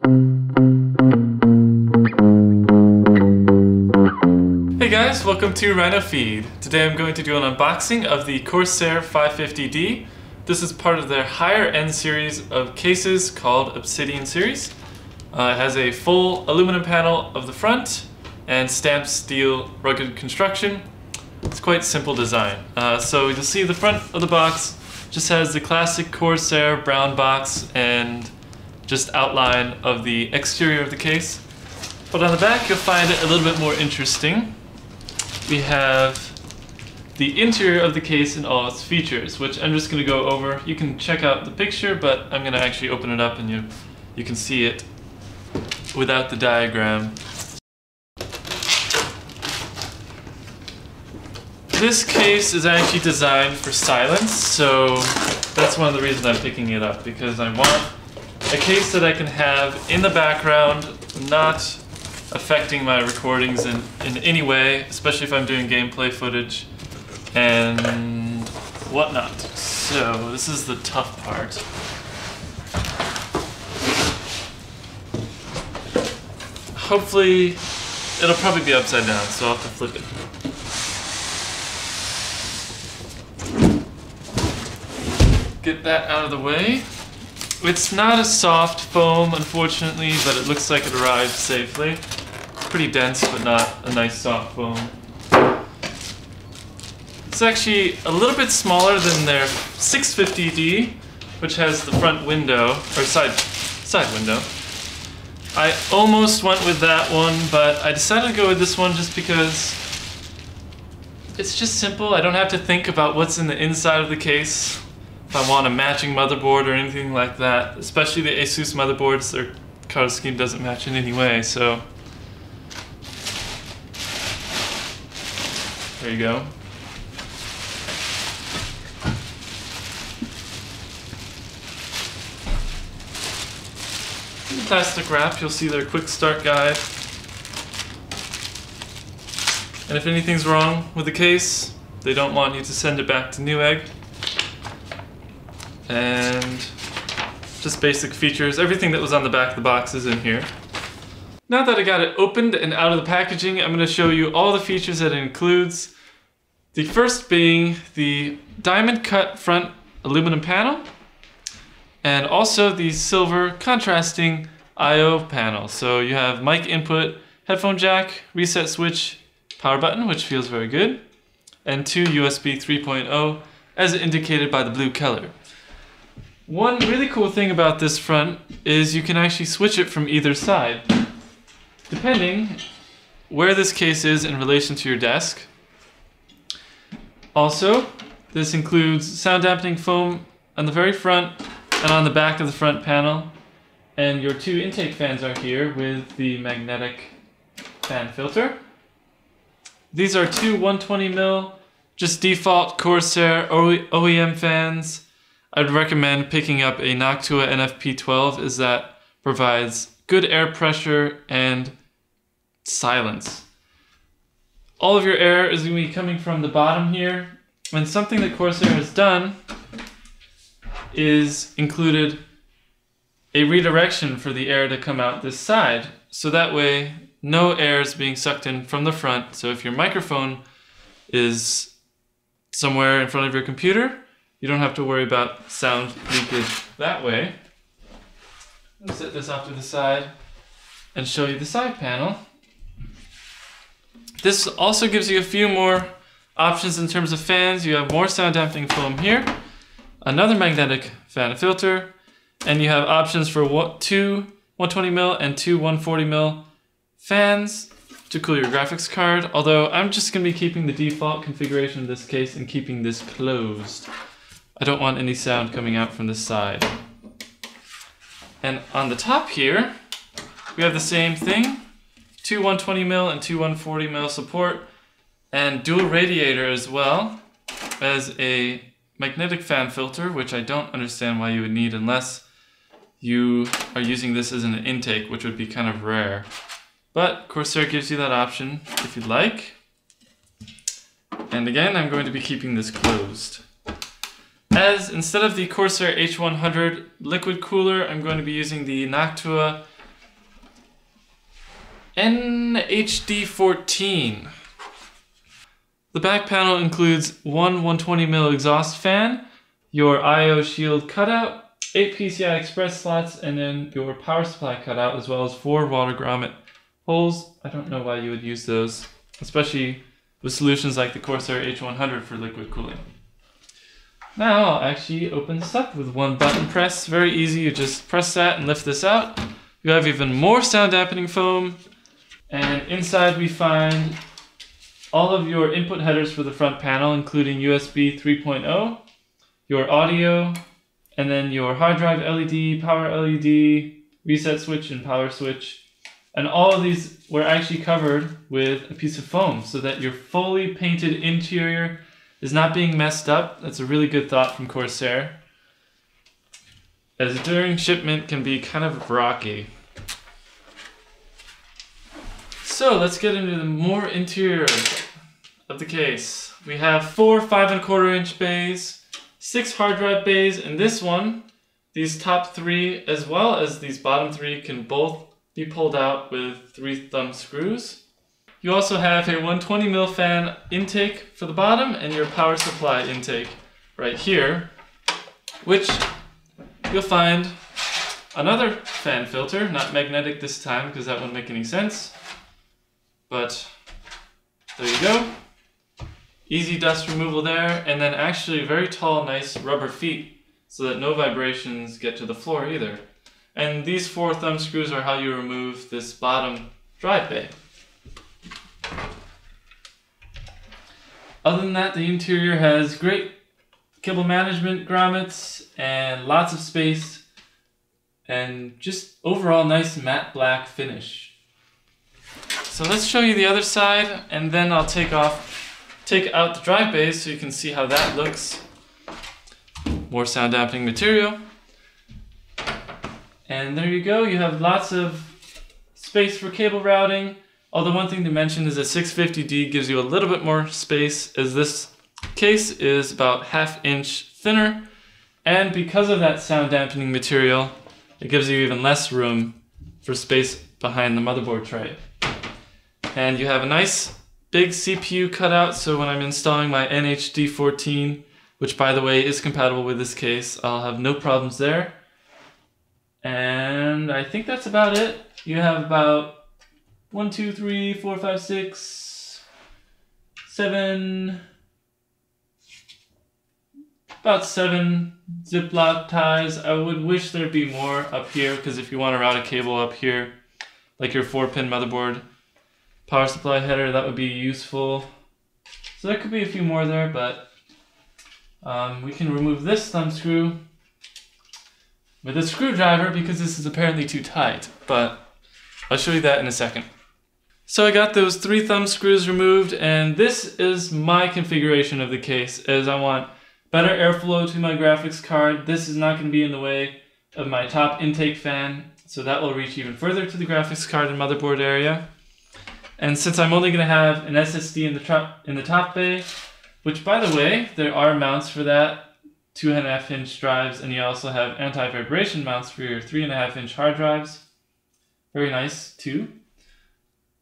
Hey guys, welcome to Rhino Feed. Today I'm going to do an unboxing of the Corsair 550D. This is part of their higher end series of cases called Obsidian series. It has a full aluminum panel of the front and stamped steel rugged construction. It's quite simple design. So you'll see the front of the box just has the classic Corsair brown box and just outline of the exterior of the case. But on the back you'll find it a little bit more interesting. We have the interior of the case and all its features, which I'm just going to go over. You can check out the picture, but I'm going to actually open it up and you can see it without the diagram. This case is actually designed for silence, so that's one of the reasons I'm picking it up, because I want a case that I can have in the background, not affecting my recordings in any way, especially if I'm doing gameplay footage and whatnot. So this is the tough part. Hopefully, it'll probably be upside down, so I'll have to flip it. Get that out of the way. It's not a soft foam, unfortunately, but it looks like it arrived safely. It's pretty dense, but not a nice soft foam. It's actually a little bit smaller than their 650D, which has the front window, or side window. I almost went with that one, but I decided to go with this one just because it's just simple. I don't have to think about what's in the inside of the case. If I want a matching motherboard or anything like that, especially the Asus motherboards, their color scheme doesn't match in any way, so there you go. In the plastic wrap, you'll see their quick start guide. And if anything's wrong with the case, they don't want you to send it back to Newegg. And just basic features. Everything that was on the back of the box is in here. Now that I got it opened and out of the packaging, I'm going to show you all the features that it includes. The first being the diamond cut front aluminum panel, and also the silver contrasting I/O panel. So you have mic input, headphone jack, reset switch, power button, which feels very good, and two USB 3.0 as indicated by the blue color. One really cool thing about this front is you can actually switch it from either side, depending where this case is in relation to your desk. Also, this includes sound dampening foam on the very front and on the back of the front panel, and your two intake fans are here with the magnetic fan filter. These are two 120mm, just default Corsair OEM fans. I'd recommend picking up a Noctua NFP12, as that provides good air pressure and silence. All of your air is going to be coming from the bottom here, and something that Corsair has done is included a redirection for the air to come out this side, so that way no air is being sucked in from the front. So if your microphone is somewhere in front of your computer, you don't have to worry about sound leakage that way. I'll set this off to the side and show you the side panel. This also gives you a few more options in terms of fans. You have more sound dampening foam here, another magnetic fan filter, and you have options for two 120mm and two 140mm fans to cool your graphics card, although I'm just going to be keeping the default configuration of this case and keeping this closed. I don't want any sound coming out from this side. And on the top here, we have the same thing. Two 120mm and two 140mm support, and dual radiator as well as a magnetic fan filter, which I don't understand why you would need unless you are using this as an intake, which would be kind of rare. But Corsair gives you that option if you'd like. And again, I'm going to be keeping this closed. As instead of the Corsair H100 liquid cooler, I'm going to be using the Noctua NHD14. The back panel includes one 120mm exhaust fan, your I/O shield cutout, 8 PCI Express slots, and then your power supply cutout, as well as 4 water grommet holes. I don't know why you would use those, especially with solutions like the Corsair H100 for liquid cooling. Now I'll actually open this up with one button press. Very easy, you just press that and lift this out. You have even more sound dampening foam, and inside we find all of your input headers for the front panel, including USB 3.0, your audio, and then your hard drive LED, power LED, reset switch, and power switch. And all of these were actually covered with a piece of foam so that your fully painted interior is not being messed up. That's a really good thought from Corsair, as during shipment can be kind of rocky. So let's get into the more interior of the case. We have 4 5¼ bays, 6 hard drive bays, and this one, these top 3 as well as these bottom 3 can both be pulled out with 3 thumb screws. You also have a 120mm fan intake for the bottom and your power supply intake right here, which you'll find another fan filter, not magnetic this time because that wouldn't make any sense, but there you go. Easy dust removal there, and then actually very tall, nice rubber feet so that no vibrations get to the floor either. And these 4 thumb screws are how you remove this bottom drive bay. Other than that, the interior has great cable management grommets and lots of space and just overall nice matte black finish. So let's show you the other side, and then I'll take out the drive bays so you can see how that looks. More sound dampening material. And there you go, you have lots of space for cable routing. Although one thing to mention is that 650D gives you a little bit more space, as this case is about ½ inch thinner. And because of that sound dampening material, it gives you even less room for space behind the motherboard tray. And you have a nice big CPU cutout, so when I'm installing my NHD14, which by the way is compatible with this case, I'll have no problems there. And I think that's about it. You have about 1, 2, 3, 4, 5, 6, 7, about 7 Ziploc ties. I would wish there'd be more up here, because if you want to route a cable up here, like your 4-pin motherboard power supply header, that would be useful. So there could be a few more there, but we can remove this thumb screw with a screwdriver because this is apparently too tight, but I'll show you that in a second. So I got those 3 thumb screws removed, and this is my configuration of the case, as I want better airflow to my graphics card. This is not going to be in the way of my top intake fan, so that will reach even further to the graphics card and motherboard area. And since I'm only going to have an SSD in the top bay, which by the way, there are mounts for that, 2½ inch drives, and you also have anti-vibration mounts for your 3½ inch hard drives. Very nice too.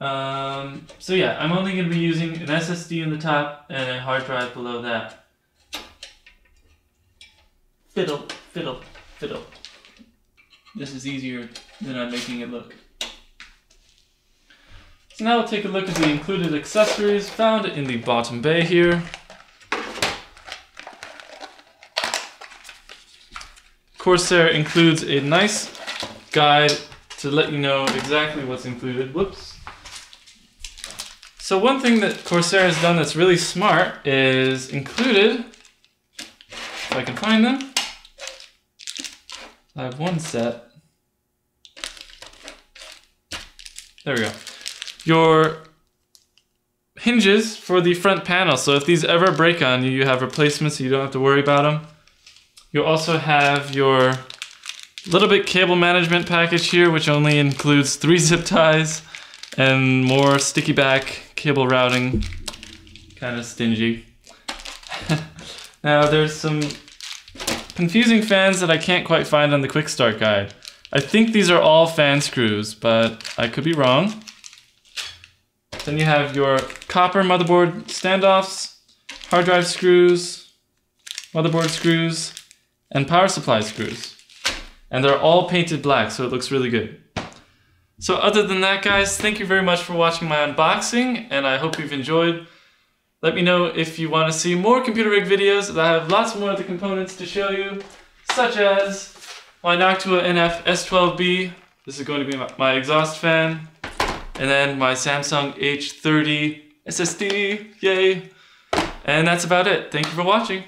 So yeah, I'm only going to be using an SSD in the top and a hard drive below that. Fiddle, fiddle, fiddle. This is easier than I'm making it look. So now we'll take a look at the included accessories found in the bottom bay here. Corsair includes a nice guide to let you know exactly what's included. Whoops. So one thing that Corsair has done that's really smart is included, if I can find them, I have one set. There we go. Your hinges for the front panel. So if these ever break on you, you have replacements so you don't have to worry about them. You also have your little bit cable management package here, which only includes 3 zip ties and more sticky back cable routing. Kind of stingy. Now there's some confusing fans that I can't quite find on the quick start guide. I think these are all fan screws, but I could be wrong. Then you have your copper motherboard standoffs, hard drive screws, motherboard screws, and power supply screws. And they're all painted black, so it looks really good. So other than that, guys, thank you very much for watching my unboxing, and I hope you've enjoyed. Let me know if you want to see more computer rig videos. I have lots more of the components to show you, such as my Noctua NF S12B. This is going to be my exhaust fan. And then my Samsung H30 SSD, yay. And that's about it. Thank you for watching.